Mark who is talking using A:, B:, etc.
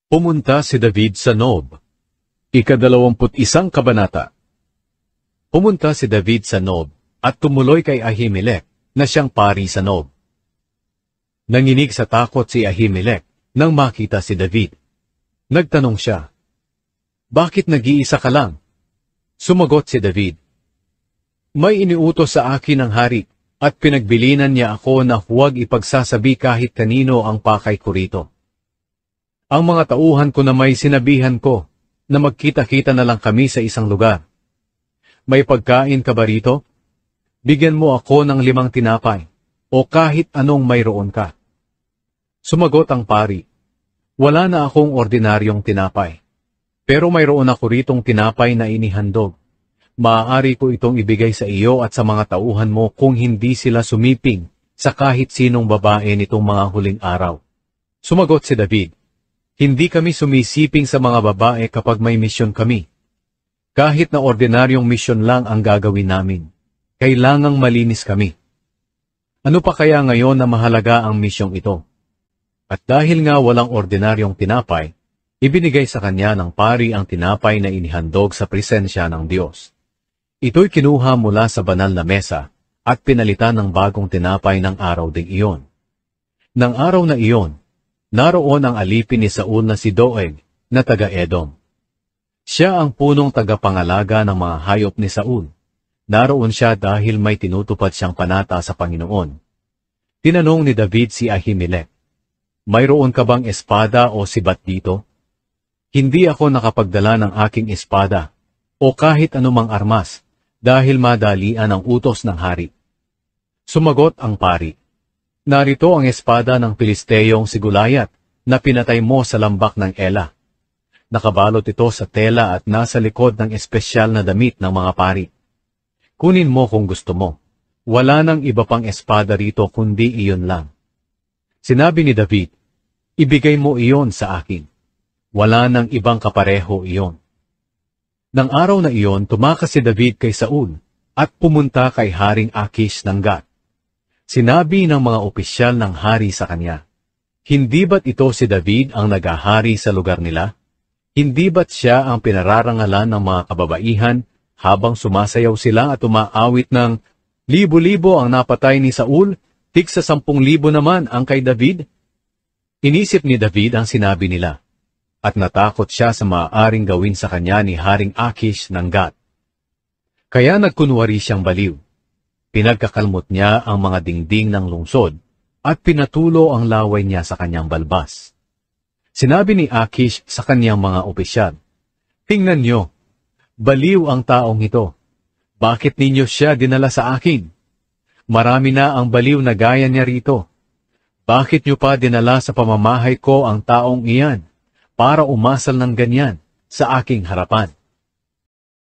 A: Pumunta si David sa Nob. Ika-21 kabanata. Pumunta si David sa Nob at tumuloy kay Ahimelech na siyang pari sa Nob. Nanginig sa takot si Ahimelech nang makita si David. Nagtanong siya, "Bakit nag-iisa ka lang?" Sumagot si David, "May iniutos sa akin ng hari at pinagbilinan niya ako na huwag ipagsasabi kahit kanino ang pakay ko rito. Ang mga tauhan ko na may sinabihan ko na magkita-kita na lang kami sa isang lugar. May pagkain ka ba rito? Bigyan mo ako ng 5 tinapay o kahit anong mayroon ka." Sumagot ang pari, "Wala na akong ordinaryong tinapay, pero mayroon ako ritong tinapay na inihandog. Maaari ko itong ibigay sa iyo at sa mga tauhan mo kung hindi sila sumiping sa kahit sinong babae nitong mga huling araw." Sumagot si David, "Hindi kami sumisiping sa mga babae kapag may misyon kami. Kahit na ordinaryong misyon lang ang gagawin namin, kailangang malinis kami. Ano pa kaya ngayon na mahalaga ang misyong ito?" At dahil nga walang ordinaryong tinapay, ibinigay sa kanya ng pari ang tinapay na inihandog sa presensya ng Diyos. Ito'y kinuha mula sa banal na mesa at pinalitan ng bagong tinapay ng araw ding iyon. Nang araw na iyon, naroon ang alipin ni Saul na si Doeg na taga-Edom. Siya ang punong tagapangalaga ng mga hayop ni Saul. Naroon siya dahil may tinutupad siyang panata sa Panginoon. Tinanong ni David si Ahimelech, "Mayroon ka bang espada o sibat dito?" "Hindi ako nakapagdala ng aking espada o kahit anumang armas dahil madalian ang utos ng hari." Sumagot ang pari, "Narito ang espada ng Pilisteyong si Gulayat na pinatay mo sa lambak ng Ela. Nakabalot ito sa tela at nasa likod ng espesyal na damit ng mga pari. Kunin mo kung gusto mo. Wala nang iba pang espada rito kundi iyon lang." Sinabi ni David, "Ibigay mo iyon sa akin. Wala nang ibang kapareho iyon." Nang araw na iyon, tumakas si David kay Saul at pumunta kay Haring Akish ng Gat. Sinabi ng mga opisyal ng hari sa kanya, "Hindi ba't ito si David ang nagahari sa lugar nila? Hindi ba't siya ang pinararangalan ng mga kababaihan habang sumasayaw sila at umaawit ng, 'Libo-libo ang napatay ni Saul, tigsa 10,000 naman ang kay David'?" Inisip ni David ang sinabi nila, at natakot siya sa maaaring gawin sa kanya ni Haring Akish ng Gat. Kaya nagkunwari siyang baliw. Pinagkakalmot niya ang mga dingding ng lungsod at pinatulo ang laway niya sa kanyang balbas. Sinabi ni Akish sa kanyang mga opisyal, "Tingnan niyo, baliw ang taong ito. Bakit ninyo siya dinala sa akin? Marami na ang baliw na gaya niya rito. Bakit niyo pa dinala sa pamamahay ko ang taong iyan para umasal ng ganyan sa aking harapan?"